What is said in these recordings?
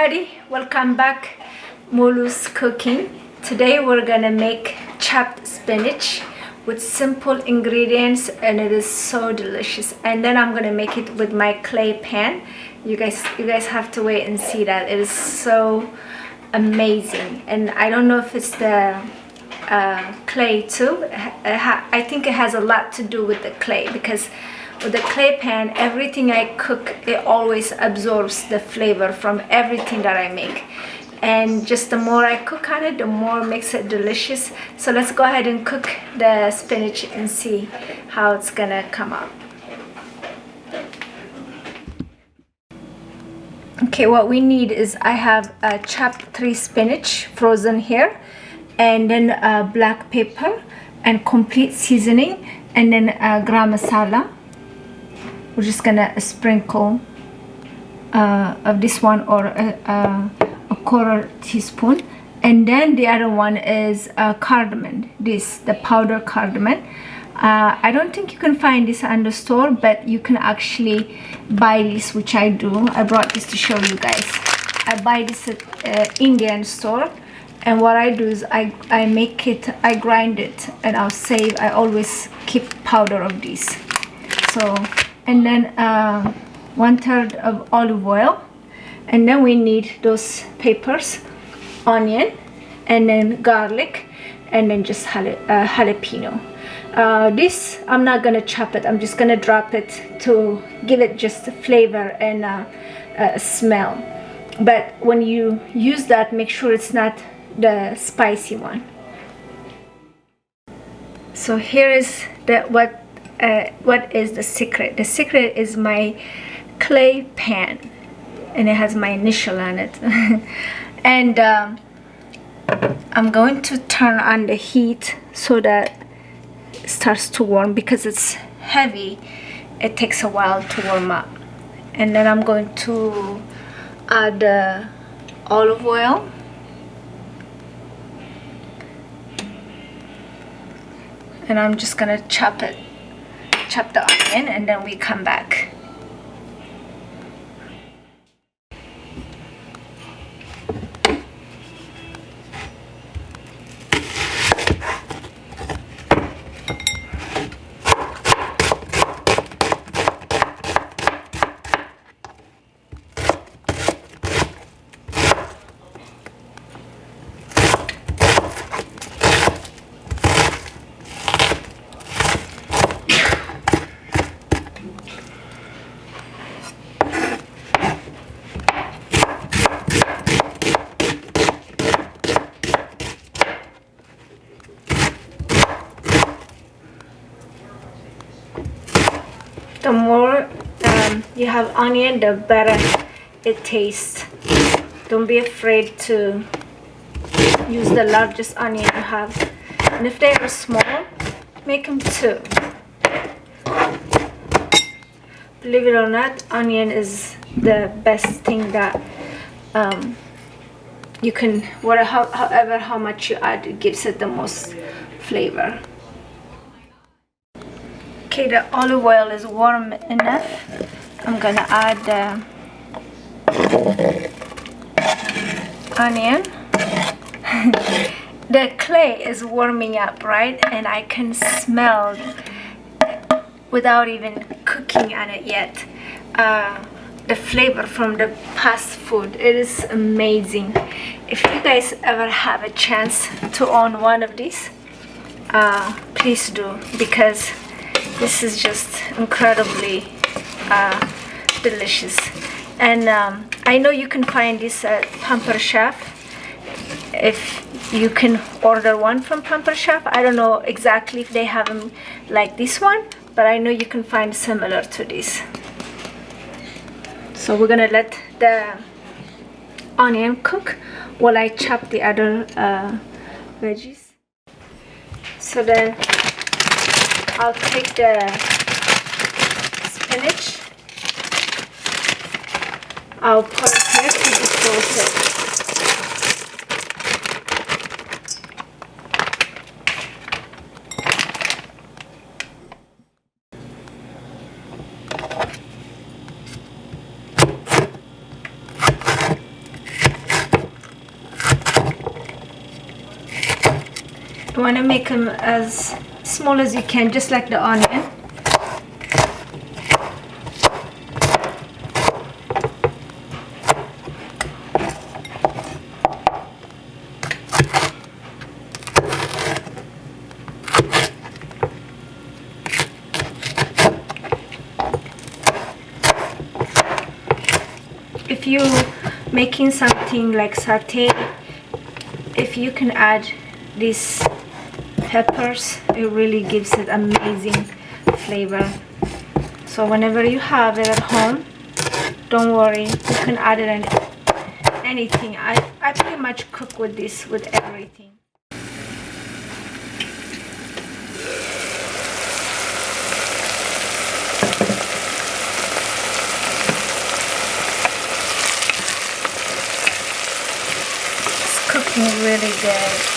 everybody, welcome back. Mulu's cooking. Today we're gonna make chopped spinach with simple ingredients, and it is so delicious. And then I'm gonna make it with my clay pan. You guys have to wait and see that. It is so amazing. And I don't know if it's the clay too. I think it has a lot to do with the clay, because with the clay pan, everything I cook, it always absorbs the flavor from everything that I make. And just the more I cook on it, the more it makes it delicious. So let's go ahead and cook the spinach and see how it's gonna come out. Okay, what we need is I have chopped 3 spinach frozen here, and then black pepper and complete seasoning, and then garam masala. We're just gonna sprinkle of this one, or a quarter teaspoon. And then the other one is cardamom, the powder cardamom. I don't think you can find this on the store, but you can actually buy this, which I do. I brought this to show you guys. I buy this at Indian store, and what I do is I make it, I grind it, and I always keep powder of this. So, and then 1/3 of olive oil, and then we need those peppers, onion, and then garlic, and then just jalapeno. This I'm not gonna chop it, I'm just gonna drop it to give it just a flavor and a smell. But when you use that, make sure it's not the spicy one. So here is what is the secret. The secret is my clay pan, and it has my initial on it. And I'm going to turn on the heat so that it starts to warm, because it's heavy. It takes a while to warm up. And then I'm going to add olive oil, and I'm just gonna chop the onion, and then we come back. The more you have onion, the better it tastes. Don't be afraid to use the largest onion you have. And if they are small, make them 2. Believe it or not, onion is the best thing that you can, however how much you add, it gives it the most flavor. Okay, the olive oil is warm enough. I'm gonna add the onion. The clay is warming up, right? And I can smell, without even cooking on it yet, the flavor from the past food. It is amazing. If you guys ever have a chance to own one of these, please do, because this is just incredibly delicious. And I know you can find this at Pamper Chef. If you can order one from Pamper Chef, I don't know exactly if they have them like this one, but I know you can find similar to this. So we're gonna let the onion cook while I chop the other veggies. So then I'll take the spinach, I'll put it here to defrost it. You want to make them as small as you can, just like the onion. If you're making something like sauté, if you can add these peppers, it really gives it amazing flavor. So whenever you have it at home, don't worry, you can add it in anything. I pretty much cook with this with everything. Cooking really good.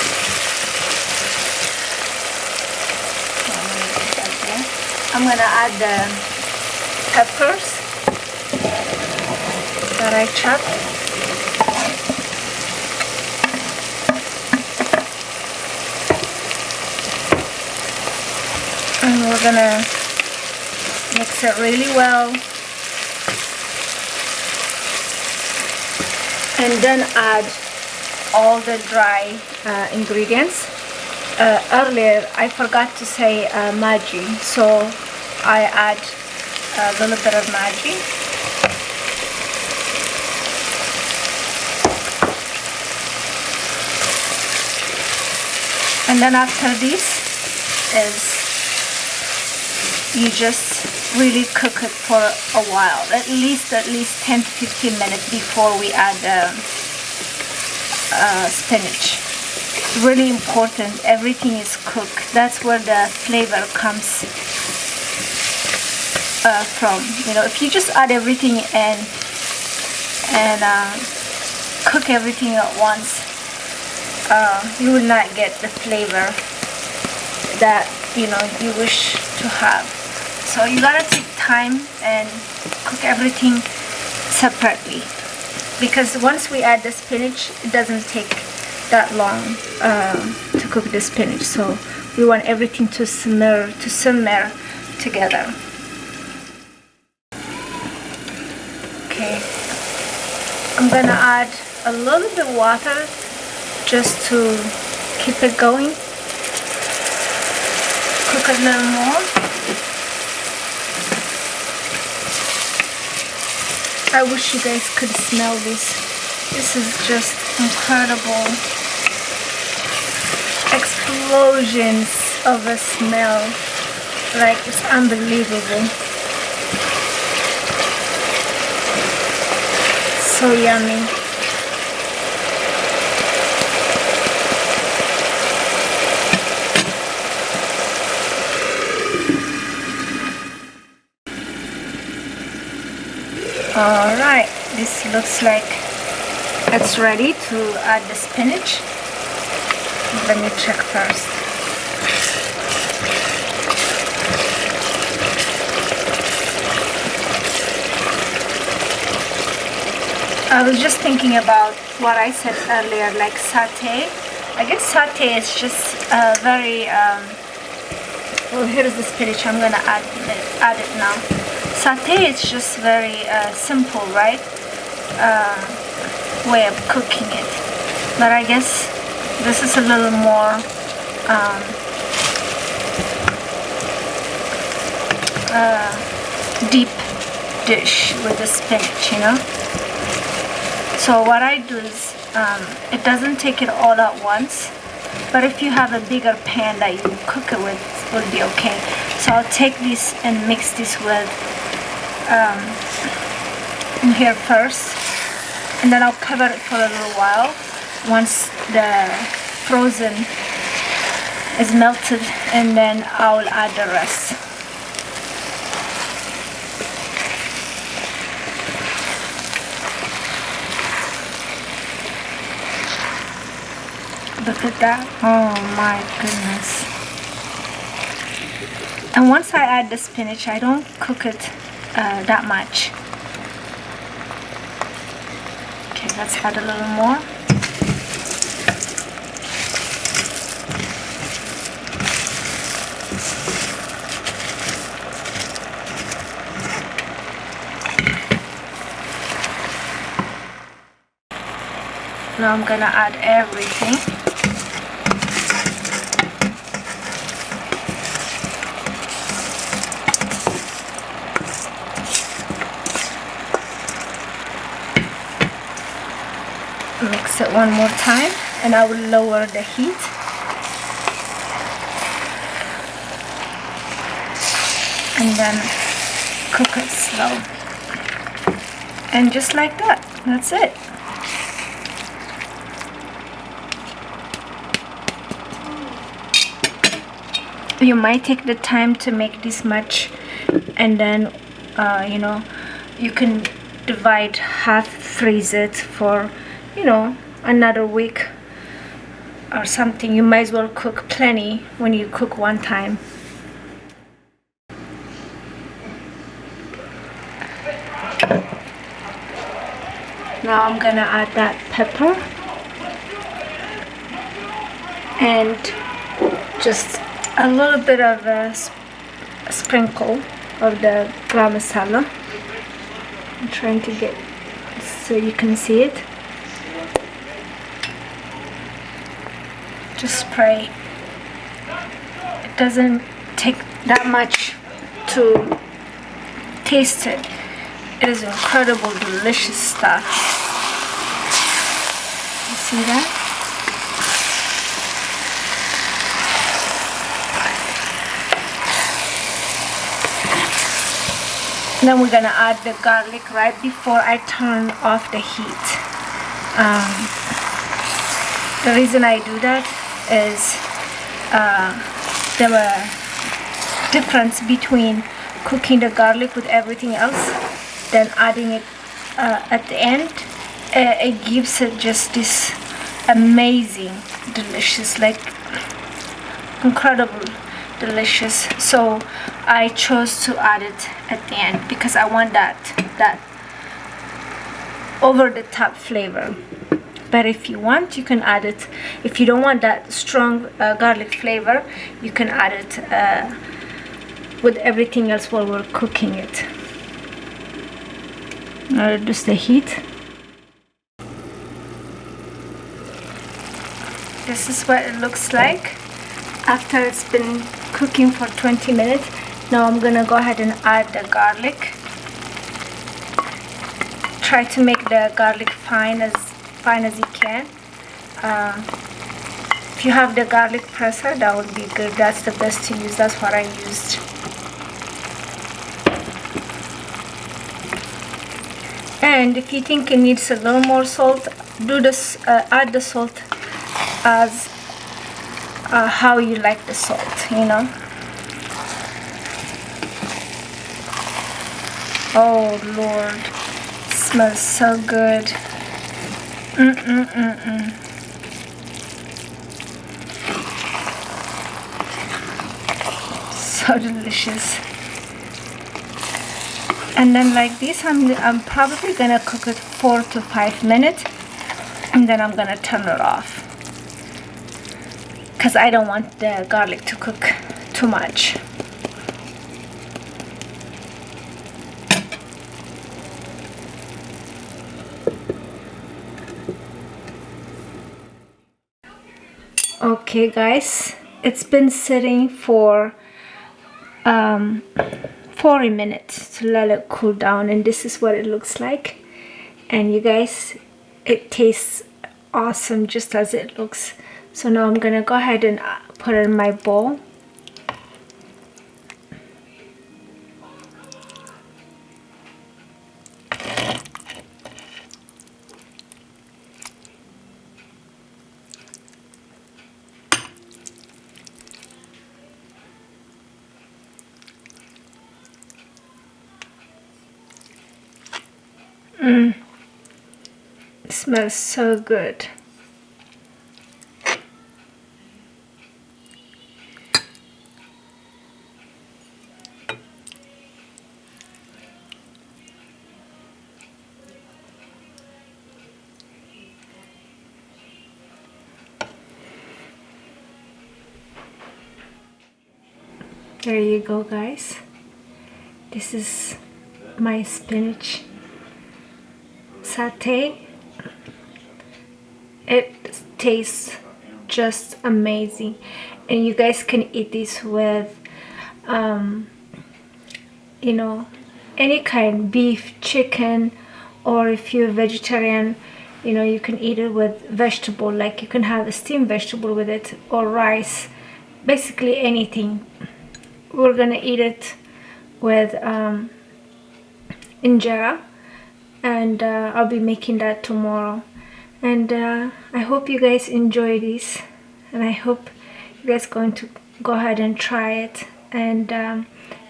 I'm gonna add the peppers that I chopped. And we're gonna mix it really well. And then add all the dry ingredients. Earlier I forgot to say Maggi, so I add a little bit of Maggi. And then after this is you just really cook it for a while, at least 10 to 15 minutes before we add spinach. Really important, everything is cooked. That's where the flavor comes from. You know, if you just add everything and cook everything at once, you will not get the flavor that you wish to have. So you gotta take time and cook everything separately, because once we add the spinach, it doesn't take that long to cook the spinach. So we want everything to simmer together. Okay, I'm gonna add a little bit of water just to keep it going. Cook a little more. I wish you guys could smell this. This is just incredible. Explosions of a smell. Like, it's unbelievable. So yummy. Alright, this looks like it's ready to add the spinach. Let me check first. I was just thinking about what I said earlier, like sauté. I guess sauté is just very, well, here's the spinach. I'm gonna add it now. Sauté is just very simple, right? Way of cooking it. But I guess this is a little more deep dish with the spinach, you know? So what I do is, it doesn't take it all at once, but if you have a bigger pan that you cook it with, it will be okay. So I'll take this and mix this with in here first, and then I'll cover it for a little while. Once the frozen is melted, and then I'll add the rest. Look at that. Oh my goodness. And once I add the spinach, I don't cook it that much. Okay, let's add a little more. Now I'm gonna add everything. Mix it one more time and I will lower the heat. And then cook it slow. And just like that, that's it. You might take the time to make this much, and then you know, you can divide half, freeze it for, you know, another week or something. You might as well cook plenty when you cook one time. Now I'm gonna add that pepper and just a little bit of a sprinkle of the garam masala. I'm trying to get so you can see it. Just spray. It doesn't take that much to taste it. It is incredible, delicious stuff. You see that? Then we're gonna add the garlic right before I turn off the heat. The reason I do that is there were difference between cooking the garlic with everything else, then adding it at the end. It gives it just this amazing, delicious, like incredible delicious. So I chose to add it at the end because I want that over the top flavor. But if you want, you can add it. If you don't want that strong garlic flavor, you can add it with everything else while we're cooking it. Now reduce the heat. This is what it looks like after it's been cooking for 20 minutes. Now I'm gonna go ahead and add the garlic. Try to make the garlic fine as you can. If you have the garlic presser, that would be good. That's the best to use. That's what I used. And if you think it needs a little more salt, do this. Add the salt as how you like the salt, you know. Oh Lord, it smells so good. So delicious. And then like this, I'm probably gonna cook it 4 to 5 minutes, and then I'm gonna turn it off because I don't want the garlic to cook too much. Okay guys, it's been sitting for 40 minutes to let it cool down, and this is what it looks like. And you guys, it tastes awesome just as it looks. So now I'm gonna go ahead and put it in my bowl. It smells so good. There you go guys. This is my spinach sauté. tastes just amazing. And you guys can eat this with you know, any kind, beef, chicken, or if you're vegetarian, you know, you can eat it with vegetable, like you can have a steamed vegetable with it, or rice, basically anything. We're gonna eat it with injera, and I'll be making that tomorrow. And I hope you guys enjoy this, and I hope you guys going to go ahead and try it and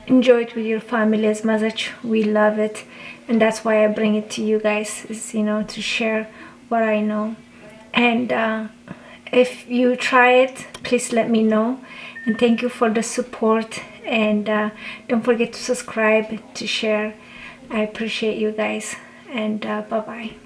enjoy it with your family as much as we love it. And that's why I bring it to you guys, is, you know, to share what I know. And if you try it, please let me know, and thank you for the support. And don't forget to subscribe, to share. I appreciate you guys, and bye bye.